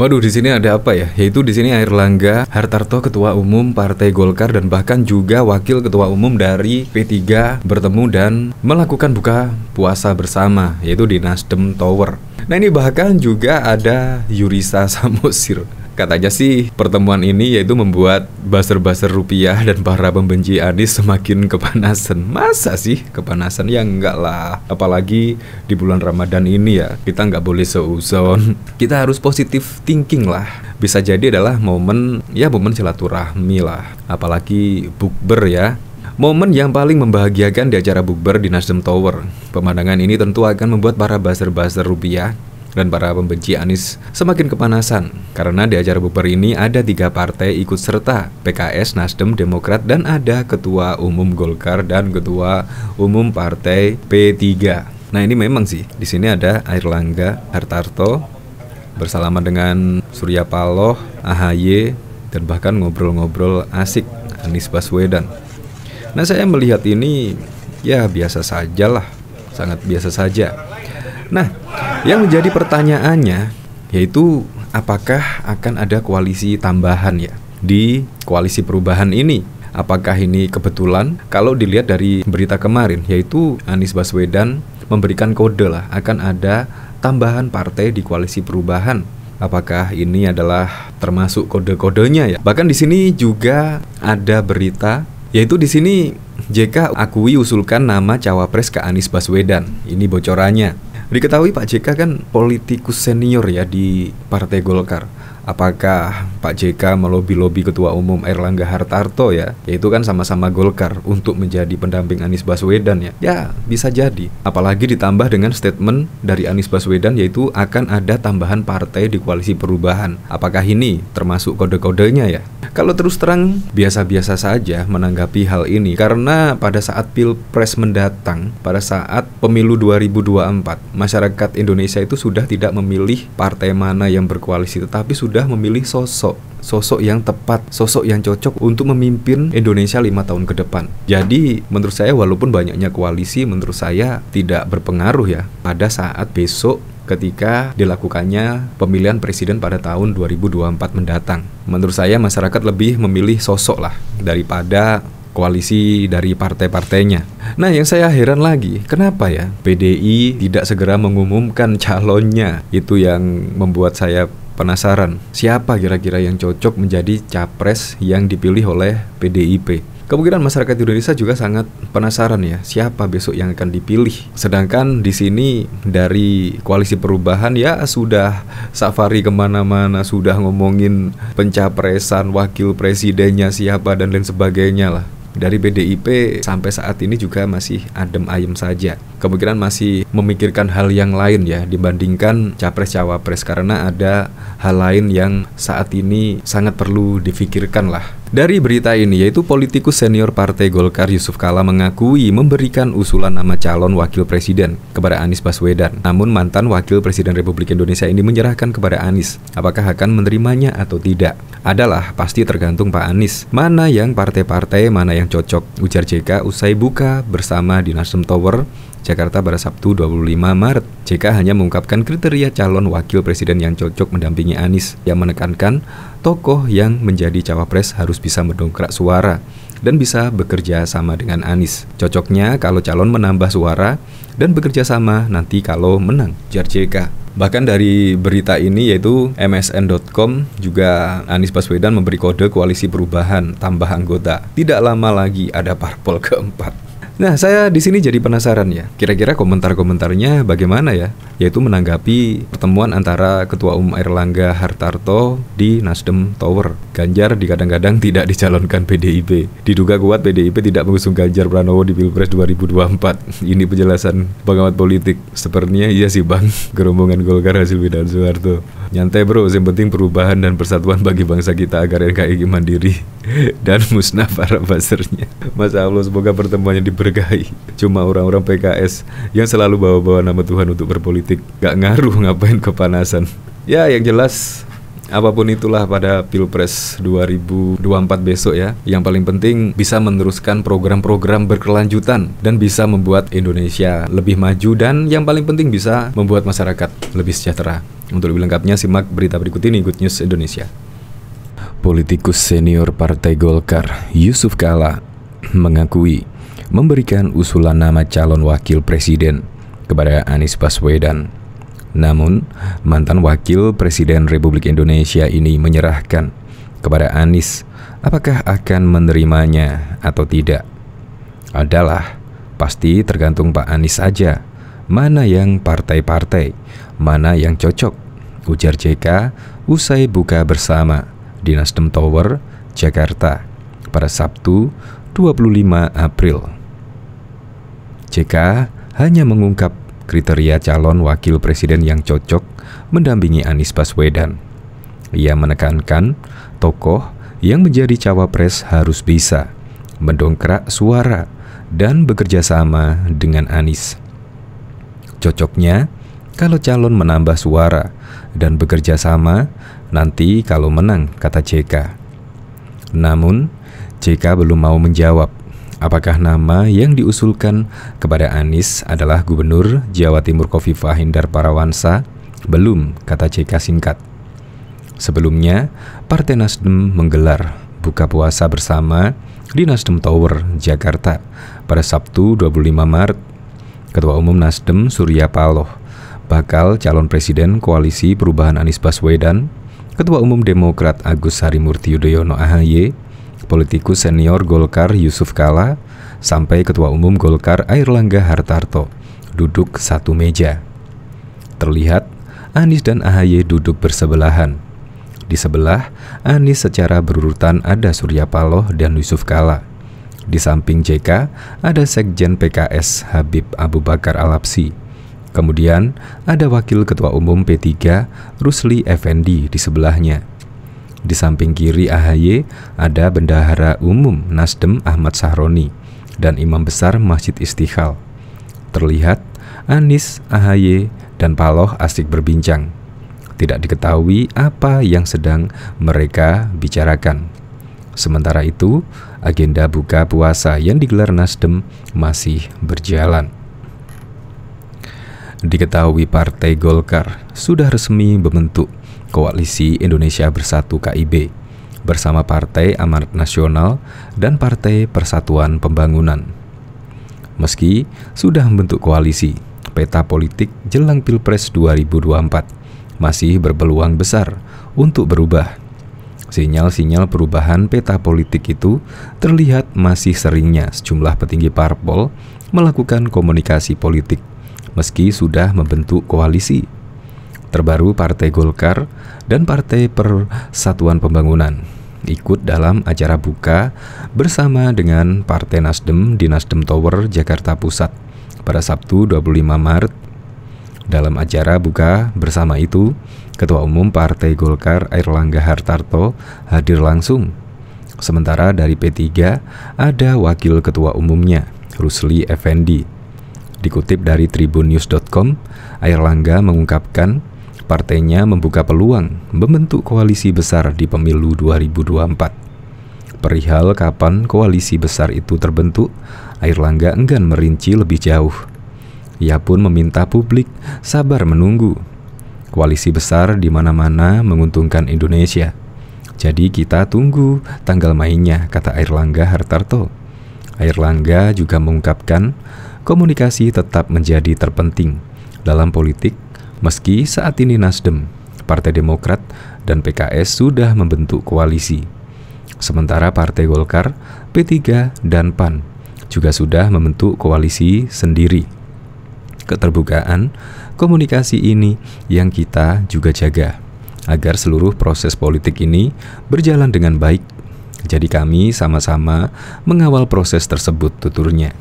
Waduh, di sini ada apa ya? Yaitu di sini Airlangga Hartarto, Ketua Umum Partai Golkar dan bahkan juga Wakil Ketua Umum dari P3 bertemu dan melakukan buka puasa bersama, yaitu di Nasdem Tower. Nah, ini bahkan juga ada Yurisa Samosir. Katanya sih pertemuan ini yaitu membuat buzzer-buzzer rupiah dan para pembenci Anies semakin kepanasan. Masa sih kepanasan? Ya enggak lah. Apalagi di bulan Ramadan ini ya, kita nggak boleh seuzon. Kita harus positive thinking lah. Bisa jadi adalah momen silaturahmi lah. Apalagi bukber ya. Momen yang paling membahagiakan di acara bukber di Nasdem Tower. Pemandangan ini tentu akan membuat para buzzer-buzzer rupiah dan para pembenci Anies semakin kepanasan karena di acara bukber ini ada 3 partai ikut serta, PKS, Nasdem, Demokrat, dan ada Ketua Umum Golkar dan Ketua Umum Partai P3. Nah, ini memang sih di sini ada Airlangga Hartarto bersalaman dengan Surya Paloh, AHY, dan bahkan ngobrol-ngobrol asik Anies Baswedan. Nah, saya melihat ini ya biasa saja lah, sangat biasa saja. Nah, yang menjadi pertanyaannya yaitu apakah akan ada koalisi tambahan ya di koalisi perubahan ini? Apakah ini kebetulan? Kalau dilihat dari berita kemarin, yaitu Anies Baswedan memberikan kode lah akan ada tambahan partai di koalisi perubahan. Apakah ini adalah termasuk kode-kodenya ya? Bahkan di sini juga ada berita, yaitu di sini JK akui usulkan nama cawapres ke Anies Baswedan. Ini bocorannya. Diketahui Pak JK kan politikus senior ya di Partai Golkar. Apakah Pak JK melobi-lobi Ketua Umum Airlangga Hartarto ya? Yaitu kan sama-sama Golkar untuk menjadi pendamping Anies Baswedan ya? Ya, bisa jadi. Apalagi ditambah dengan statement dari Anies Baswedan yaitu akan ada tambahan partai di koalisi perubahan. Apakah ini termasuk kode-kodenya ya? Kalau terus terang biasa-biasa saja menanggapi hal ini karena pada saat Pilpres mendatang, pada saat pemilu 2024, masyarakat Indonesia itu sudah tidak memilih partai mana yang berkoalisi tetapi sudah memilih sosok yang tepat, sosok yang cocok untuk memimpin Indonesia 5 tahun ke depan. Jadi menurut saya walaupun banyaknya koalisi, menurut saya tidak berpengaruh ya pada saat besok ketika dilakukannya pemilihan presiden pada tahun 2024 mendatang. Menurut saya masyarakat lebih memilih sosok lah daripada koalisi dari partai-partainya. Nah, yang saya heran lagi, kenapa ya PDI tidak segera mengumumkan calonnya? Itu yang membuat saya penasaran. Siapa kira-kira yang cocok menjadi capres yang dipilih oleh PDIP? Kemungkinan masyarakat Indonesia juga sangat penasaran ya, siapa besok yang akan dipilih. Sedangkan di sini dari koalisi perubahan ya sudah safari kemana-mana, sudah ngomongin pencapresan, wakil presidennya siapa dan lain sebagainya lah. Dari PDIP sampai saat ini juga masih adem ayem saja. Kemungkinan masih memikirkan hal yang lain ya dibandingkan capres-cawapres karena ada hal lain yang saat ini sangat perlu difikirkan lah. Dari berita ini yaitu politikus senior Partai Golkar Yusuf Kala mengakui memberikan usulan nama calon wakil presiden kepada Anies Baswedan. Namun mantan wakil presiden Republik Indonesia ini menyerahkan kepada Anies apakah akan menerimanya atau tidak. Adalah pasti tergantung Pak Anies. Mana yang partai-partai, mana yang cocok, ujar JK usai buka bersama di Nasdem Tower Jakarta pada Sabtu 25 Maret. JK hanya mengungkapkan kriteria calon wakil presiden yang cocok mendampingi Anies, yang menekankan tokoh yang menjadi cawapres harus bisa mendongkrak suara dan bisa bekerja sama dengan Anies. Cocoknya kalau calon menambah suara dan bekerja sama nanti kalau menang, ujar JK. Bahkan dari berita ini yaitu msn.com juga Anies Baswedan memberi kode koalisi perubahan tambah anggota. Tidak lama lagi ada parpol keempat. Nah, saya di sini jadi penasaran ya. Kira-kira komentar-komentarnya bagaimana ya? Yaitu menanggapi pertemuan antara Ketua Umum Airlangga Hartarto di Nasdem Tower. Ganjar kadang-kadang tidak dicalonkan PDIP. Diduga kuat PDIP tidak mengusung Ganjar Pranowo di Pilpres 2024. Ini penjelasan pengamat politik. Sepertinya iya sih Bang. Gerombongan Golkar hasil pilihan Soeharto. Nyantai bro, yang penting perubahan dan persatuan bagi bangsa kita agar NKRI mandiri dan musnah para buzzernya. Masya Allah, semoga pertemuannya diberkahi. Cuma orang-orang PKS yang selalu bawa-bawa nama Tuhan untuk berpolitik, gak ngaruh ngapain kepanasan. Ya, yang jelas apapun itulah pada Pilpres 2024 besok ya. Yang paling penting bisa meneruskan program-program berkelanjutan dan bisa membuat Indonesia lebih maju, dan yang paling penting bisa membuat masyarakat lebih sejahtera. Untuk lebih lengkapnya simak berita berikut ini, Good News Indonesia. Politikus senior Partai Golkar Yusuf Kala mengakui memberikan usulan nama calon wakil presiden kepada Anies Baswedan. Namun, mantan wakil presiden Republik Indonesia ini menyerahkan kepada Anies apakah akan menerimanya atau tidak. Adalah pasti tergantung Pak Anies saja, mana yang partai-partai, mana yang cocok, ujar JK usai buka bersama di Nasdem Tower, Jakarta pada Sabtu 25 April. JK hanya mengungkap kriteria calon wakil presiden yang cocok mendampingi Anies Baswedan. Ia menekankan tokoh yang menjadi cawapres harus bisa mendongkrak suara dan bekerja sama dengan Anies. Cocoknya kalau calon menambah suara dan bekerja sama nanti kalau menang, kata JK. Namun, JK belum mau menjawab apakah nama yang diusulkan kepada Anies adalah Gubernur Jawa Timur Khofifah Indar Parawansa. Belum, kata JK singkat. Sebelumnya, Partai Nasdem menggelar buka puasa bersama di Nasdem Tower, Jakarta pada Sabtu 25 Maret. Ketua Umum Nasdem Surya Paloh, bakal calon presiden Koalisi Perubahan Anies Baswedan, Ketua Umum Demokrat Agus Harimurti Yudhoyono AHY, politikus senior Golkar Yusuf Kala, sampai Ketua Umum Golkar Airlangga Hartarto duduk satu meja. Terlihat Anies dan AHY duduk bersebelahan. Di sebelah Anies secara berurutan ada Surya Paloh dan Yusuf Kala. Di samping JK ada Sekjen PKS Habib Abu Bakar Al-Habsyi. Kemudian ada Wakil Ketua Umum P3 Rusli Effendi di sebelahnya. Di samping kiri AHY ada Bendahara Umum Nasdem Ahmad Sahroni dan Imam Besar Masjid Istiqlal. Terlihat Anies, AHY, dan Paloh asik berbincang. Tidak diketahui apa yang sedang mereka bicarakan. Sementara itu, agenda buka puasa yang digelar Nasdem masih berjalan. Diketahui Partai Golkar sudah resmi membentuk Koalisi Indonesia Bersatu KIB bersama Partai Amanat Nasional dan Partai Persatuan Pembangunan. Meski sudah membentuk koalisi, peta politik jelang Pilpres 2024 masih berpeluang besar untuk berubah. Sinyal-sinyal perubahan peta politik itu terlihat masih seringnya sejumlah petinggi parpol melakukan komunikasi politik meski sudah membentuk koalisi. Terbaru Partai Golkar dan Partai Persatuan Pembangunan ikut dalam acara buka bersama dengan Partai Nasdem di Nasdem Tower, Jakarta Pusat pada Sabtu 25 Maret. Dalam acara buka bersama itu, Ketua Umum Partai Golkar Airlangga Hartarto hadir langsung. Sementara dari P3 ada Wakil Ketua Umumnya Rusli Effendi. Dikutip dari tribunnews.com, Airlangga mengungkapkan partainya membuka peluang membentuk koalisi besar di pemilu 2024. Perihal kapan koalisi besar itu terbentuk, Airlangga enggan merinci lebih jauh. Ia pun meminta publik sabar menunggu. Koalisi besar di mana-mana menguntungkan Indonesia. Jadi kita tunggu tanggal mainnya, kata Airlangga Hartarto. Airlangga juga mengungkapkan komunikasi tetap menjadi terpenting dalam politik. Meski saat ini Nasdem, Partai Demokrat, dan PKS sudah membentuk koalisi. Sementara Partai Golkar, P3, dan PAN juga sudah membentuk koalisi sendiri. Keterbukaan komunikasi ini yang kita juga jaga, agar seluruh proses politik ini berjalan dengan baik. Jadi kami sama-sama mengawal proses tersebut, tuturnya.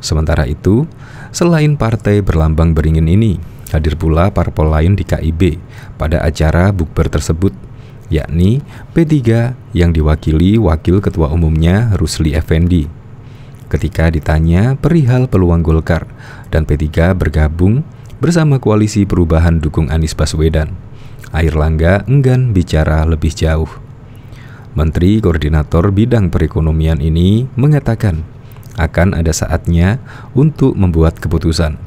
Sementara itu, selain partai berlambang beringin ini, hadir pula parpol lain di KIB pada acara bukber tersebut, yakni P3 yang diwakili Wakil Ketua Umumnya Rusli Effendi. Ketika ditanya perihal peluang Golkar dan P3 bergabung bersama Koalisi Perubahan dukung Anies Baswedan, Airlangga enggan bicara lebih jauh. Menteri Koordinator Bidang Perekonomian ini mengatakan akan ada saatnya untuk membuat keputusan.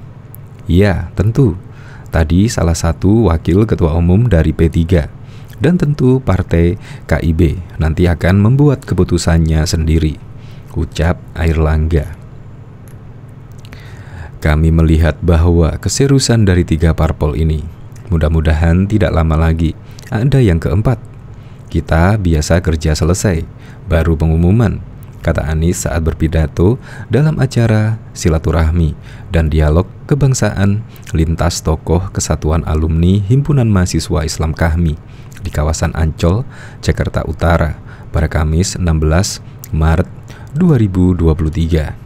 Ya, tentu. Tadi salah satu wakil ketua umum dari P3 dan tentu partai KIB nanti akan membuat keputusannya sendiri, ucap Airlangga. Kami melihat bahwa keseriusan dari 3 parpol ini, mudah-mudahan tidak lama lagi ada yang keempat. Kita biasa kerja selesai, baru pengumuman, kata Anies saat berpidato dalam acara silaturahmi dan dialog kebangsaan lintas tokoh Kesatuan Alumni Himpunan Mahasiswa Islam KAHMI di kawasan Ancol, Jakarta Utara pada Kamis 16 Maret 2023.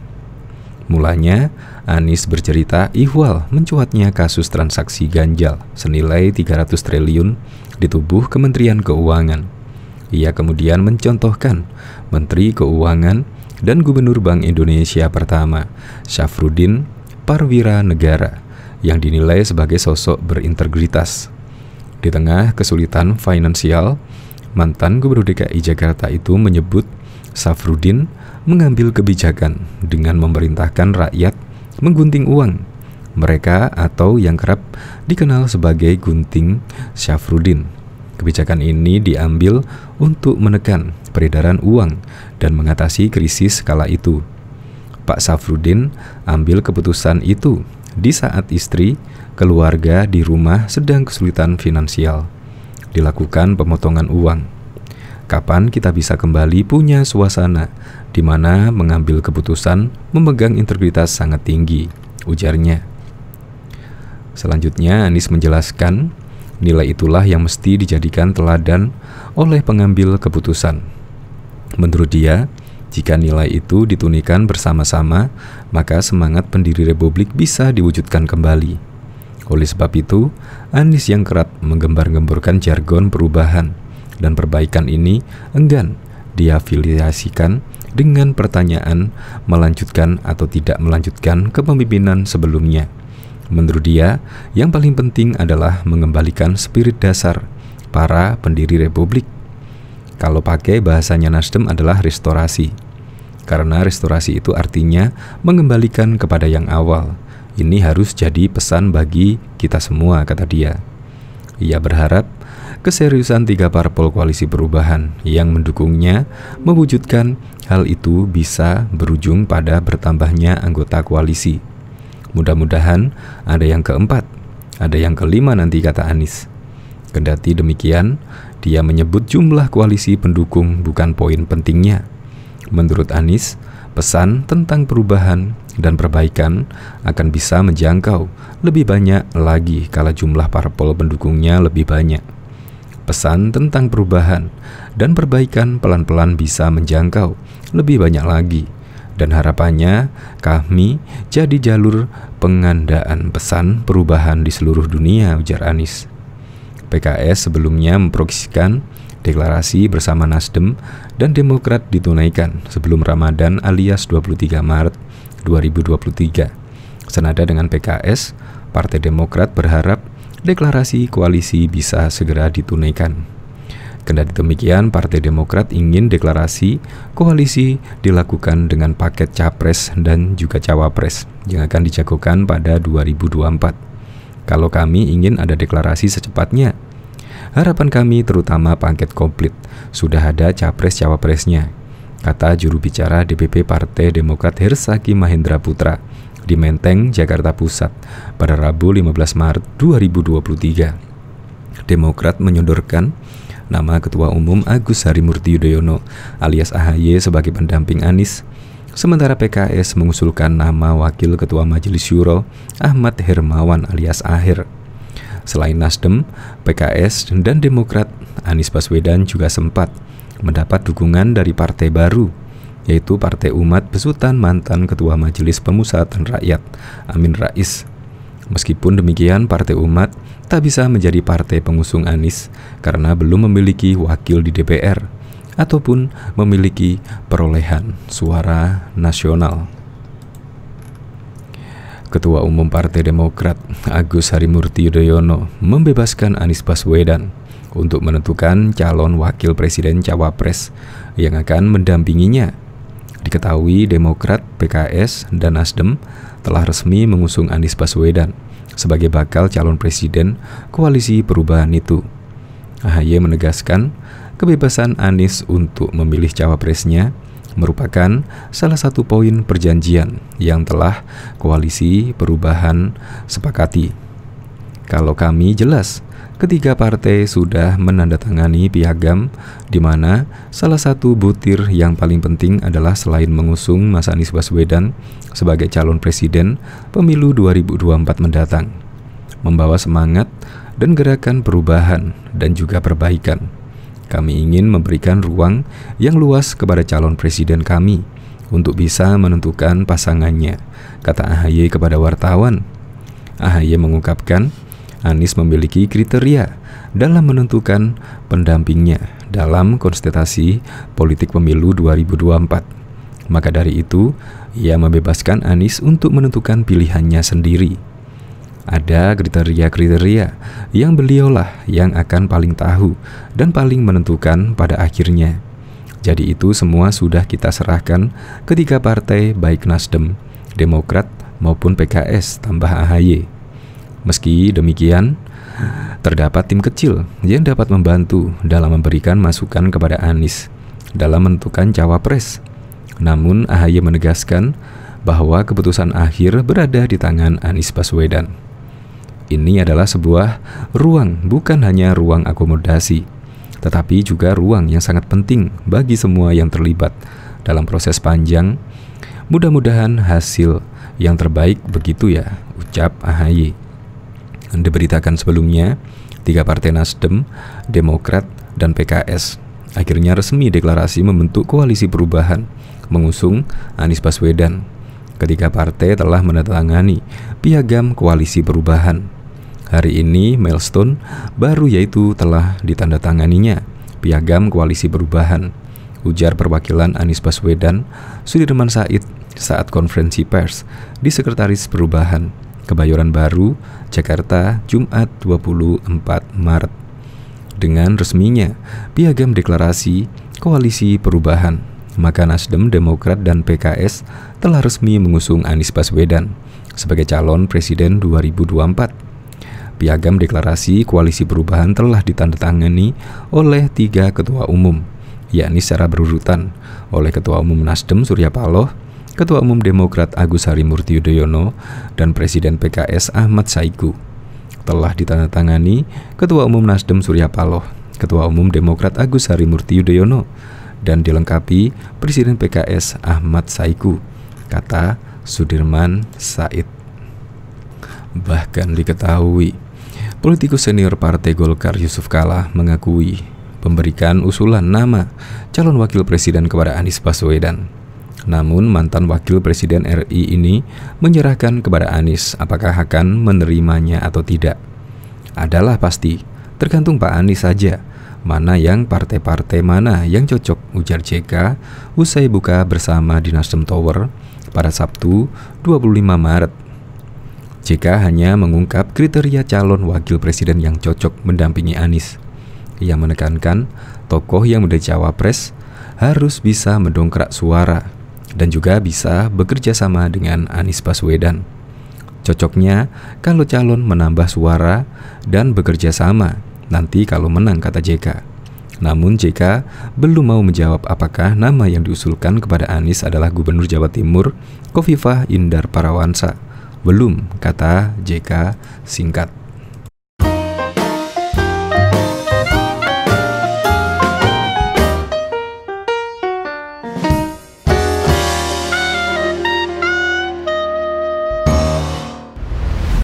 Mulanya, Anies bercerita ihwal mencuatnya kasus transaksi ganjal senilai 300 triliun di tubuh Kementerian Keuangan. Ia kemudian mencontohkan Menteri Keuangan dan Gubernur Bank Indonesia pertama, Syafruddin Parwira Negara, yang dinilai sebagai sosok berintegritas. Di tengah kesulitan finansial, mantan Gubernur DKI Jakarta itu menyebut Syafruddin mengambil kebijakan dengan memerintahkan rakyat menggunting uang mereka atau yang kerap dikenal sebagai gunting Syafruddin. Kebijakan ini diambil untuk menekan peredaran uang dan mengatasi krisis kala itu. Pak Syafruddin ambil keputusan itu di saat istri, keluarga di rumah sedang kesulitan finansial. Dilakukan pemotongan uang. Kapan kita bisa kembali punya suasana di mana mengambil keputusan memegang integritas sangat tinggi, ujarnya. Selanjutnya Anies menjelaskan, nilai itulah yang mesti dijadikan teladan oleh pengambil keputusan. Menurut dia, jika nilai itu ditunaikan bersama-sama, maka semangat pendiri Republik bisa diwujudkan kembali. Oleh sebab itu, Anies yang kerap menggembar-gemborkan jargon perubahan dan perbaikan ini enggan diafiliasikan dengan pertanyaan melanjutkan atau tidak melanjutkan kepemimpinan sebelumnya. Menurut dia, yang paling penting adalah mengembalikan spirit dasar para pendiri Republik. Kalau pakai bahasanya Nasdem adalah restorasi. Karena restorasi itu artinya mengembalikan kepada yang awal. Ini harus jadi pesan bagi kita semua, kata dia. Ia berharap keseriusan 3 parpol koalisi perubahan yang mendukungnya mewujudkan hal itu bisa berujung pada bertambahnya anggota koalisi. Mudah-mudahan ada yang keempat, ada yang kelima nanti, kata Anies. Kendati demikian, dia menyebut jumlah koalisi pendukung bukan poin pentingnya. Menurut Anies, pesan tentang perubahan dan perbaikan akan bisa menjangkau lebih banyak lagi kala jumlah parpol pendukungnya lebih banyak. Pesan tentang perubahan dan perbaikan pelan-pelan bisa menjangkau lebih banyak lagi. Dan harapannya kami jadi jalur pengandaan pesan perubahan di seluruh dunia, ujar Anies. PKS sebelumnya memproyeksikan deklarasi bersama Nasdem dan Demokrat ditunaikan sebelum Ramadan alias 23 Maret 2023. Senada dengan PKS, Partai Demokrat berharap deklarasi koalisi bisa segera ditunaikan. Kendati demikian, Partai Demokrat ingin deklarasi koalisi dilakukan dengan paket capres dan juga cawapres yang akan dijagokan pada 2024. Kalau kami ingin ada deklarasi secepatnya. Harapan kami terutama paket komplit, sudah ada capres-cawapresnya, kata juru bicara DPP Partai Demokrat Hersaki Mahendra Putra di Menteng, Jakarta Pusat pada Rabu 15 Maret 2023. Demokrat menyodorkan nama Ketua Umum Agus Harimurti Yudhoyono alias AHY sebagai pendamping Anies, sementara PKS mengusulkan nama Wakil Ketua Majelis Syuro Ahmad Hermawan alias Aher. Selain Nasdem, PKS, dan Demokrat, Anies Baswedan juga sempat mendapat dukungan dari partai baru, yaitu Partai Umat besutan mantan Ketua Majelis Pemusatan Rakyat Amin Rais. Meskipun demikian, Partai Umat tak bisa menjadi partai pengusung Anies karena belum memiliki wakil di DPR ataupun memiliki perolehan suara nasional. Ketua Umum Partai Demokrat Agus Harimurti Yudhoyono membebaskan Anies Baswedan untuk menentukan calon wakil presiden cawapres yang akan mendampinginya. Diketahui Demokrat, PKS, dan Nasdem telah resmi mengusung Anies Baswedan sebagai bakal calon presiden koalisi perubahan itu. AHY menegaskan kebebasan Anies untuk memilih cawapresnya merupakan salah satu poin perjanjian yang telah koalisi perubahan sepakati. Kalau kami jelas, ketiga partai sudah menandatangani piagam di mana salah satu butir yang paling penting adalah selain mengusung Mas Anies Baswedan sebagai calon presiden pemilu 2024 mendatang, membawa semangat dan gerakan perubahan dan juga perbaikan. Kami ingin memberikan ruang yang luas kepada calon presiden kami untuk bisa menentukan pasangannya, kata AHY kepada wartawan. AHY mengungkapkan Anies memiliki kriteria dalam menentukan pendampingnya dalam konsultasi politik pemilu 2024. Maka dari itu, ia membebaskan Anies untuk menentukan pilihannya sendiri. Ada kriteria-kriteria yang beliaulah yang akan paling tahu dan paling menentukan pada akhirnya. Jadi itu semua sudah kita serahkan ketiga partai baik Nasdem, Demokrat maupun PKS tambah AHY. Meski demikian, terdapat tim kecil yang dapat membantu dalam memberikan masukan kepada Anies dalam menentukan cawapres. Namun AHY menegaskan bahwa keputusan akhir berada di tangan Anies Baswedan. Ini adalah sebuah ruang, bukan hanya ruang akomodasi, tetapi juga ruang yang sangat penting bagi semua yang terlibat dalam proses panjang. Mudah-mudahan hasil yang terbaik begitu ya, ucap AHY. Diberitakan sebelumnya, tiga partai Nasdem, Demokrat, dan PKS akhirnya resmi deklarasi membentuk koalisi perubahan mengusung Anies Baswedan. Ketiga partai telah menandatangani piagam koalisi perubahan. Hari ini milestone baru yaitu telah ditandatanganinya piagam koalisi perubahan, ujar perwakilan Anies Baswedan Sudirman Said saat konferensi pers di Sekretaris Perubahan, Kebayoran Baru, Jakarta, Jumat 24 Maret. Dengan resminya piagam deklarasi koalisi perubahan, maka Nasdem, Demokrat, dan PKS telah resmi mengusung Anies Baswedan sebagai calon presiden 2024. Piagam deklarasi koalisi perubahan telah ditandatangani oleh tiga ketua umum, yakni secara berurutan oleh Ketua Umum Nasdem Surya Paloh, Ketua Umum Demokrat Agus Harimurti Yudhoyono, dan Presiden PKS Ahmad Saiku. Telah ditandatangani Ketua Umum Nasdem Surya Paloh, Ketua Umum Demokrat Agus Harimurti Yudhoyono, dan dilengkapi Presiden PKS Ahmad Saiku, kata Sudirman Said. Bahkan diketahui, politikus senior Partai Golkar Yusuf Kala mengakui memberikan usulan nama calon wakil presiden kepada Anies Baswedan. Namun mantan wakil presiden RI ini menyerahkan kepada Anies apakah akan menerimanya atau tidak. Adalah pasti, tergantung Pak Anies saja mana yang partai-partai mana yang cocok, ujar JK usai buka bersama di Nasdem Tower pada Sabtu 25 Maret. JK hanya mengungkap kriteria calon wakil presiden yang cocok mendampingi Anies. Ia menekankan tokoh yang menjadi cawapres harus bisa mendongkrak suara dan juga bisa bekerja sama dengan Anies Baswedan. Cocoknya kalau calon menambah suara dan bekerja sama nanti kalau menang, kata JK. Namun JK belum mau menjawab apakah nama yang diusulkan kepada Anies adalah Gubernur Jawa Timur Khofifah Indar Parawansa. Belum, kata JK singkat.